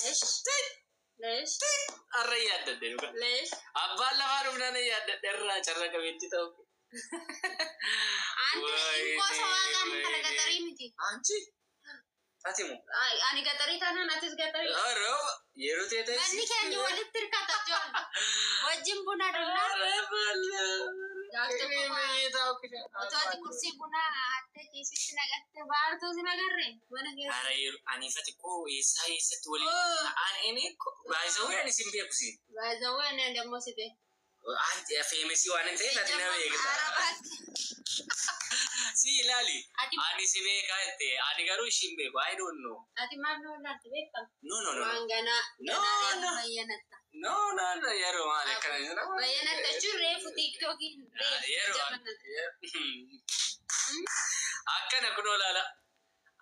ليش الرياد ده ليش أبغى لا أعرف أنا يا درا شرّك بيتي تو عندي إنكو سواء كان كذا قطريمتي أنتي فاتمو أنا قطريت أنا ناتس قطري أرو يروتي تيجي بني كان يولد تركات جون وجيم بنا دلنا ini tahu kita. Atau kursi buna ada kisi sinagat tebar tu sinagare. Mana kira? Hari anifati ko isa tuwali. Ini bazo ni simpi aku sih. Bazo ni ada masih deh. Ya famous wan ente tadi nawe kita. Si lali. Ani sibe kaite. Ani garu simbe ko I don't know. Ati mana nak beka? No. Mangana. No. Bayanata. No yaro male kan. Bayanata chure TikTokin. Yaro. Akan aku nolala.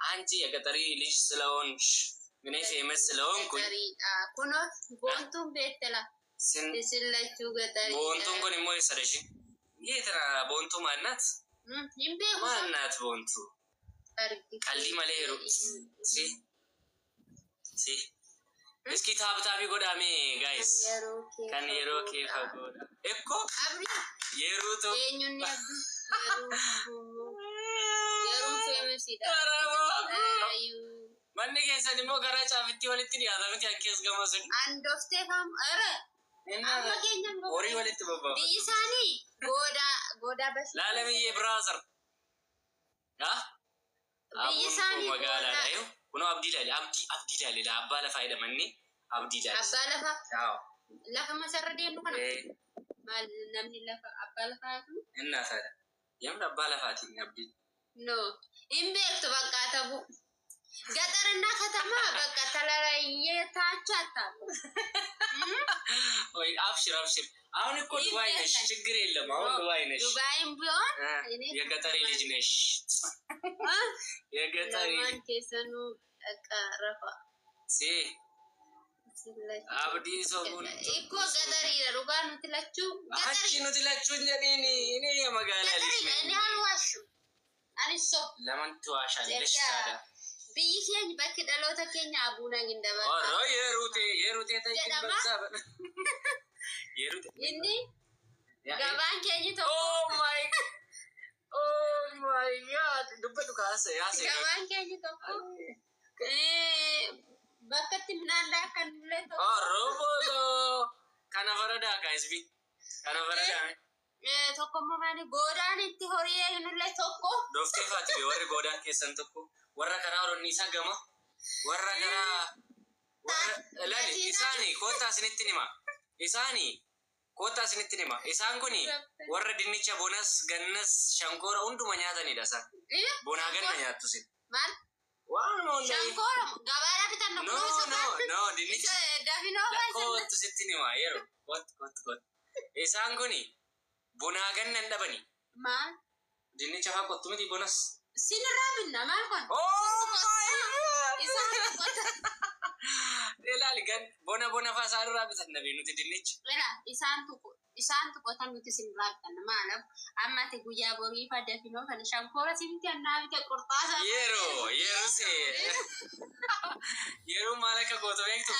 Anji agatari list lounge. Mene famous lounge ko. Kuno bontum betela. Silla juga tadi. Bontum ko ni mo isareshi. Ye tara bontum annat. Imbe annat bontu. Kalli male hero. Si. Iski tabi goda me guys. Kan yero ke goda. Ekko abri yeru to. Enyuni abri. Yeru famous ida. Ayu. Manni kesa ni mo gara chavitti walitti ni ada miti ankes gamasun. Andofte kam ara. Amma kenya ngo. Ori walitti baba. Disani goda bas. La mi ye brother. Ha? Disani magala ayo. Kuno abdi la abba la faida manni abdi la. Abba la fa. Ciao. La fa masarra de no kana. Mal namni la fa abba la fa. Inna sada. Yam abba la fati abdi. No. Imbe to bakata bu. ገጠርና ከተማ በቃ ተለያይታቻታል ወይ አብሽር አሁን እኮ ዱባይ ነሽ ችግር የለም አሁን ዱባይ ነሽ ዱባይም ቢሆን የገጠሪ ልጅ ነሽ የገጠሪ ማን ከሰኑ አቀረፋ ሲ አብዲ ሶቡን እኮ ገጠሪ ሩጋን ትላችሁ አቺ ነው ትላችሁ እኔ የመጋላ ልጅ ነኝ እኔ አልዋሹ አሪሶ ለምን ትዋሻለሽ ታዲያ Biyyi bakki dhaloota keenya abuuna gindaba. Oh, yerute ta'iin baksa. Yerute. Inni gabaan keenya tokko. Oh my God. Dubbatu kaase yaase. Gabaan keenya tokko. Bakka itti naannaa kan illee tokko. Oh, roboto. Kana farada guys bi. Kana farada. Tokko maali godaan itti horii illee tokko. Doftee faati warri godaan keessan tokko. Warra karaa Oromiyaa gama warra karaa lali isaani koota isinitti nima isaani koota isinitti nima isaan kuni warra dinnicha bonas gannas shankora hunduma nyaatanidha isaan bonaa ganna nyaattu sin maal waan moon shankora gabaadhaa bitan no dinnicha koota sitti nima yeroo koot isaan kuni bonaa ganna dhabani maal dinnicha haa kottu miti bonas Sinirabinna maal kon? Oh my God! Isaan kota. Ilaali gan bona fa isaan rabitan nabi nuti dinnicha. Isaan kota nuti sinirabitan maalaaf amma ati guyyaa borii fa dafinoo kan shankora sinti annaa bite qurxaasa. Yeroo maalaka gooto beektu.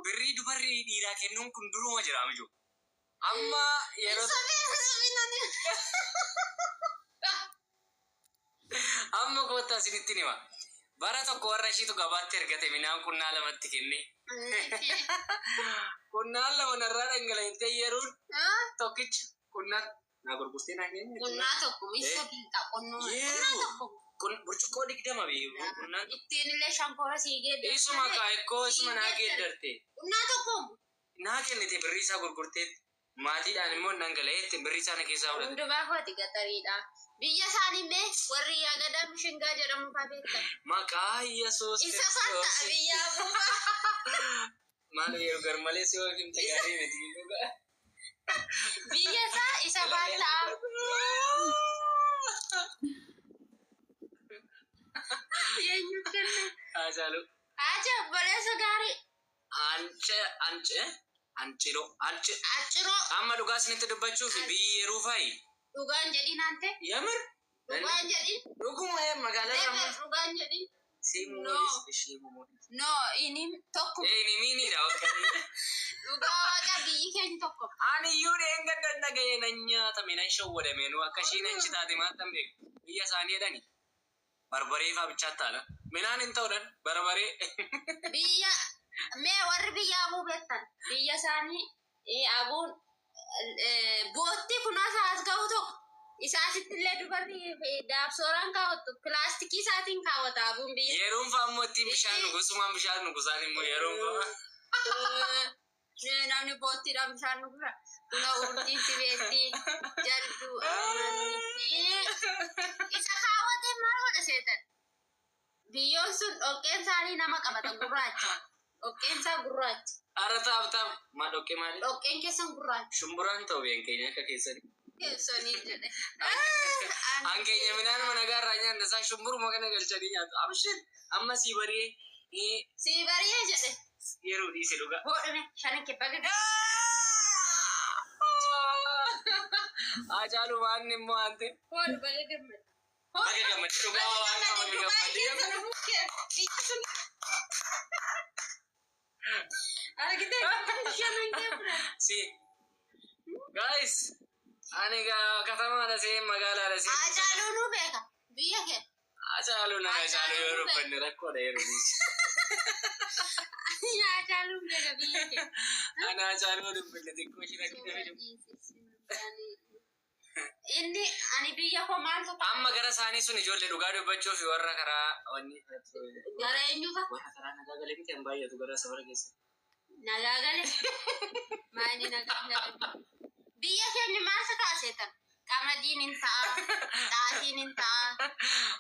Birrii dubarrii dhiiraa kennuun kun duruma jira mijo. Amma yeroo. Amma koota isinitti nima. Bara tokko warra ishiitu gabaatti ergate minaan kunnaa lamatti kenne. Kunnaan lama narraa dhangala'intee yeruun tokkicha kunnaan naa gurgurtee naa kenne. Kunnaa tokko isa biiqa qonnoo. Kun burcuqqoo 20 beeku kunnaan. Ittiin illee shankora siigee deemte. Isuma kaa'ekkoo isuma naa geeddartee. Kunnaa tokko. Naa kennite birrii isaa gurgurtee maatiidhaan immoo dhangala'eetti birrii isaa keessaa fudhate. Hundumaa kooti gaxariidha. Biyya isaanii mee warri yaagadaa mishingaa jedhamu fa'aa maqaa Yesuus isa fanta biyya buufa maal yeroo garmalee si wajjin tagarii miti dhugaa biyya isaa isa fanta yeenyu kenne ajalu aja boleessa gaarii Anchiro amma dhugaa isinitti dubbachuuf biyyi yeroo fa'i dhugaan jedhin ante yamar dhugaan jedhin dhuguma magaalaa dhugaan jedhin No, ini tokko. Ini mini dah kan. Uga biyyi keenya tokko. Ani yuri enggak dan nagaya nanya tapi nanya show ada menu akashi nanya cita di mata mbek. Iya sani ada ni. Barbare fa bicara lah. Menan entau dan barbare. Biyya me warri biyya abu betan. Biyya sani abun botti kunasa asgau tokko. Isaasittillee dubarri daabsooraan kaawwattu pilaastikii isaatiin kaawwata abuun biyya. Yeroon fa'ammotti bishaan dhugusumaan bishaan dhugusaan immoo yeroon fa'a. Namni boottiidhaan bishaan dhugura. Buna urjiin sibeetti jaldu isa kaawwatee maal godha seetan? Biyyoon sun dhoqqeen isaanii nama qabata gurraacha. Dhoqqeen isaa gurraacha. Ara taa'u maa dhoqqee maali? Dhoqqeen keessan gurraacha. Shumburaan ta'u biyyan keenya akka keessanii. Keessanii jedhe. Angkanya minaan mana garanya anda saya shumbur mau kena kerjanya abshir amma si bari ya jadi yeru di seluga bodoh nih sana kepakai aja lu manin mau ante bodoh pakai gemet coba wana pakai gemet dia ada kita si guys Ani kata mana ada sih magala ada sih. Aja lu beka, biar ke. Aja lu yoru bener aku ada yoru. Aja lu beka biar ke. Ana aja lu bener tikku sih lagi dari. Ini ani biar kau masuk. Amma gara sani suni jolle duga bacho fi warra kara wani. Gara ini apa? Warra kara naga gale kita mbaya tu gara sabar guys. Naga gale. Mani naga gale. Biya keenya maal sakaasetan qamadiin inta daasiin inta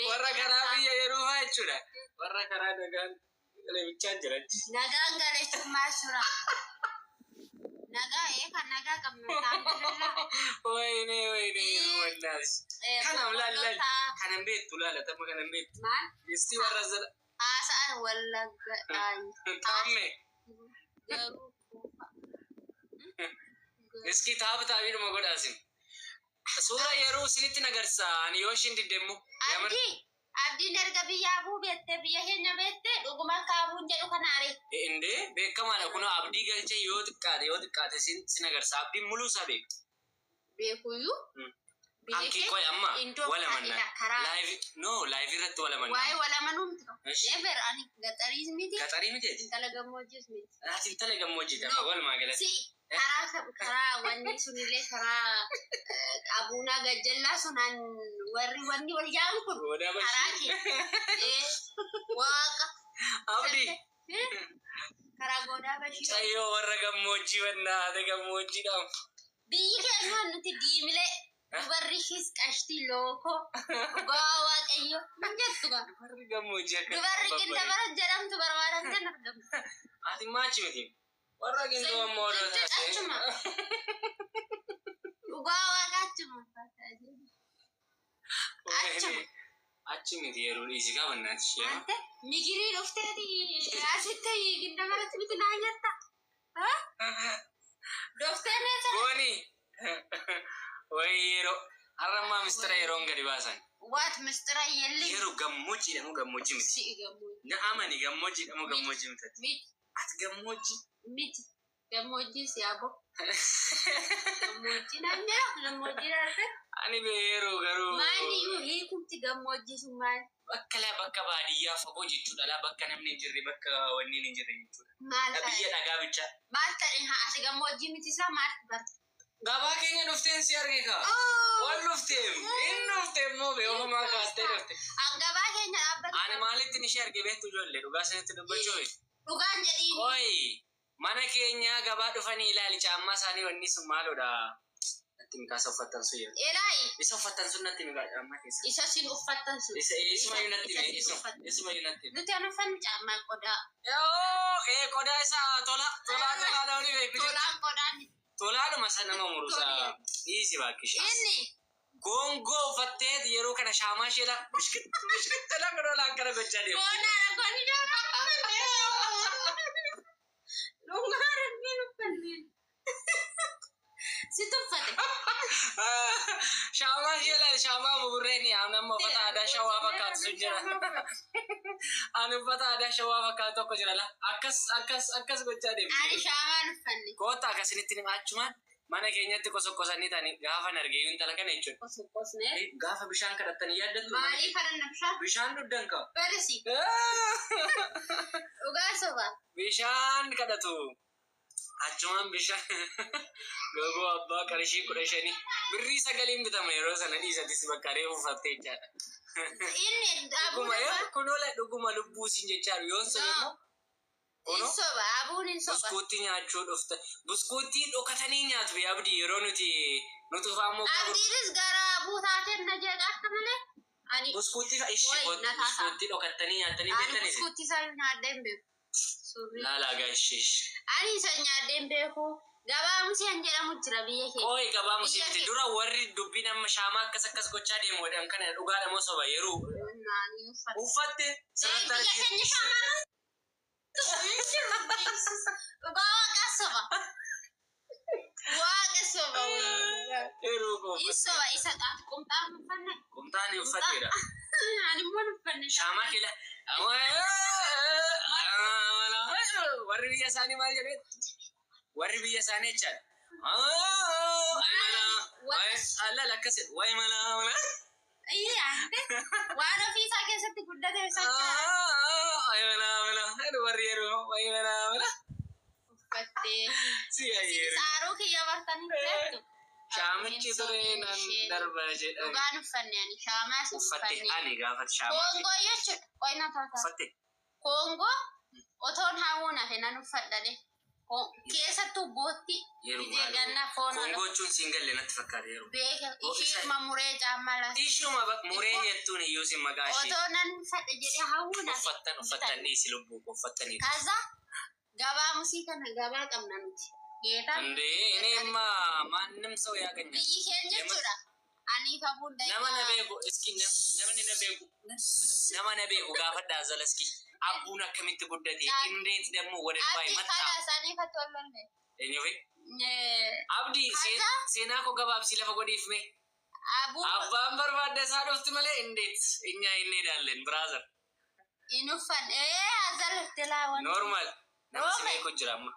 warra karaa biyya yeroo haa jechuudha warra karaa nagaan galebichaan jiran nagaan galechuun maal sura nagaa kan nagaa qabnu taa'amtulilla wayne wallaas kanam lallal kanan beektu laalatama kanan beektu maal isti warra zala haasa'an wallagga taa'amme garuu Iski tahu mau godasin. Sura yeru siniti nagarsa ani yoshin didemu. Abdi nerga biya abu bette biya henna bette duguma kabun jedhu kanare. Inde bekka mala kuno abdi galche yod kade sinagarsa abdi mulu sabe. Bekuyu? Anki koy amma wala manna. Live irat wala manna. Why wala manum? Never ani gatari miti. Intala gamojis miti. Intala gamojis wala magala. Karaa wanni sunillee karaa abuna gajjallaa sunan warri wayyaan kun karaa kee waaqa abdi karaa godaa bashii sayyoo warra gammoojjii wannaate gammoojjiidhaam biyyi keenya nuti diimilee dubarri ishis qashtii looko dhugaa waaqayyo man jettu gaa dubarri gammoojjii akka dubarri qindabarat jedhamtu barbaadamteen argamtu ati maachi miti warra gindu ammoo achuma dhugaa waaqachuma achuma achi miti yeroo dhiisi qabannaati ishee ante migirii dhufteeti asitti gindabaratti miti naa nyatta doftee neessa gooni way yeroo harrammaa mistira yeroon gadi baasan waat mistira yelli yeroo gammoojjiidhamu gammoojjii miti na amani gammoojjiidhamu gammoojjii miti ati gammoojjii miti gammoojjii siyaabo gammoojjii namnira gammoojjii darbe ani beeroo garuu maali hiikumti gammoojjii sun maali bakka baadiyyaa fagoo jechuudha laa bakka namni hin jirre bakka wanni hin jirre jechuudha maal biyya dhagaa bicha maal ta'e ati gammoojjii miti isaa maal barta gabaa keenya dhufteen si arge kaa wal dhufteem hin dhufteem moo beekamaa kaastee dhufte gabaa keenya dhaabbata ani maalitti ishee arge beektu ijoollee dhugaa sanatti dubbachuu dhugaan jedhiin oyi mana keenya gabaa dhufanii ilaali caammaa isaanii wanni sun maalodha natti mikaasa uffattan sun jedhu elaayi isa uffattan sun natti mikaa caammaa keessa isa sin uffattan sun isuma yunatti nuti an uffannu caammaa qodaa qodaa isa tolaa dhawni beeku tolaan qodaan tolaadhuma sana nama murusaa dhiisi baakkish inni gongoo uffatteet yeroo kana shaamaa isheedha bishkittala godoolaan kana gochaa deemu Shama jela shama bubureni amna mafata ada shawa fakat sujjara Ani uffata aadaa shawaa fakkaatu tokko jira la. Akkas gochaa deemu. Ani shaamaan uffanne. Koota akkasinitti nima achumaan mana keenyatti qosokosanii ta'anii gaafa nargee intala kana jechuudha. Kosokosne. Gaafa bishaan kadhatanii yaaddattu. Maalii kadhanna bishaan? Bishaan dhugdan qaba. Barisi. Dhugaa soba. Bishaan kadhatu. Achumaan bishaan gogoo abbaa qarshii 15 birrii 9 bitama yeroo sana dhiisatis bakka reefu uffattee jechaadha. Inni Dhuguma kunola dhuguma lubbuu siin jechaa yoon sun immoo Insoba abuun insoba. buskuutii nyaachuu dhufta. Buskuutii dhokatanii nyaatu bee abdii yeroo nuti faamoo qabu. Abdiinis gara abuu taateen na jeeqa akka malee. Ani Buskuutii buskuutii dhokatanii nyaatanii beektanis. buskuutii isaa nyaadheen beeku. Laalaa gaashish. Ani isa nyaadheen beeku. Gabaa museen jedhamu jira biyya keenya. Ooyi gabaa musiitti dura warri dubbiin amma shaamaa akkas gochaa deemuudhaan kana dhugaadha moo soba yeroo uffatte biyya keenya shaamaa. Waaqa soba. Isoba isa taatu qomxaan uffanne. Qomxaan uffatteedha. Ani immoo uffanne. Shaamaa keela. Warri biyya isaanii maal jedhee? Warri biyya isaanii jechaadha. Allala akkasidha. Wayi mana. Waan ofii isaa keessatti guddate ibsachaa. Warri yeroo wayi mana. Uffattee. Siyaayyeeru. Saaruu kiyya bartanii jirtu. Shaamichi ture nan darba jedhame. Dhugaan uffanne ani shaamaas Uffatte uffanne. ani gaafate shaamaa. Koongoo jechuudha. Qoyna taata. Uffatte. Koongoo otoon hawuun hafe nan uffadhane. Keessattuu bootti. Ijee ganna foon. Koongoochuun siin galle natti fakkaata yeroo. Beeka ishiima muree caamala. Ishuma muree jettuun iyyuu sin maqaa ishee. Otoo nan uffadhe jedhee hawuun hafe. Uffattan dhiisi lubbuu uffattanii. Kaza gabaa musii kana gabaa qabna nuti. Ndee inni maannim soo yaaganya. Biyyi keenya jechuudha. Ani kabuun dayyaa. Nama na beeku iski nama na beeku gaafadhaa zalaski. Abbuun akkamitti guddate indeeti dammoo waliin baay'ee mataa. Abdii kana isaanii fatti ol lolle. Eenyufi? Abdii seenaa koo gabaabsii lafa godhiif mee? Abuu. Abbaan barbaadde isaa dhufti malee indeet inni daalleen biraazar. Inuffan azal tilaawan. Normal. Nama si beeku jira amma.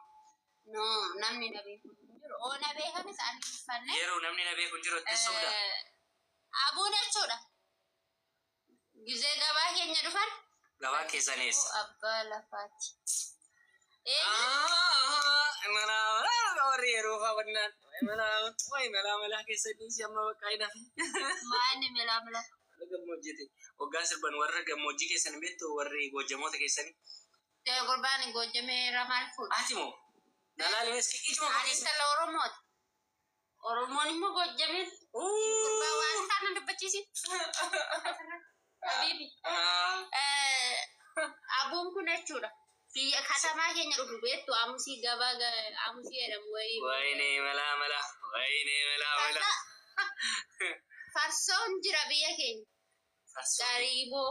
No, namni na beeku jiru. Oo na beekan isaanii uffanne. Yeroo namni na beeku jiru itti sobda. Abuun jechuudha. Gizee gabaa keenya dhufan. Gabaa keessanis. Abbaa lafaati. Warri yeroo faawwannaan. Mala keessatti amma bakka hin hafe. Maanni mala. Gammoojjii waggaa sirban warra gammoojjii keessan beektu warri goojjamoota keessanii. Gurbaan goojjamee ramaan fuudha. Ati moo? Nalaalimees ijuma Ani sala Oromooti. Oromoon immoo goojjameen. Gurbaa waan kana dubbachiisi. Habibi. Abuun kun jechuudha. Biyya katamaa keenya dhufu beektu aamusii gabaa aamusii jedhamu wayii. Wayinee mala. Farsoon jira biyya keenya. Farsoo. Gariiboo.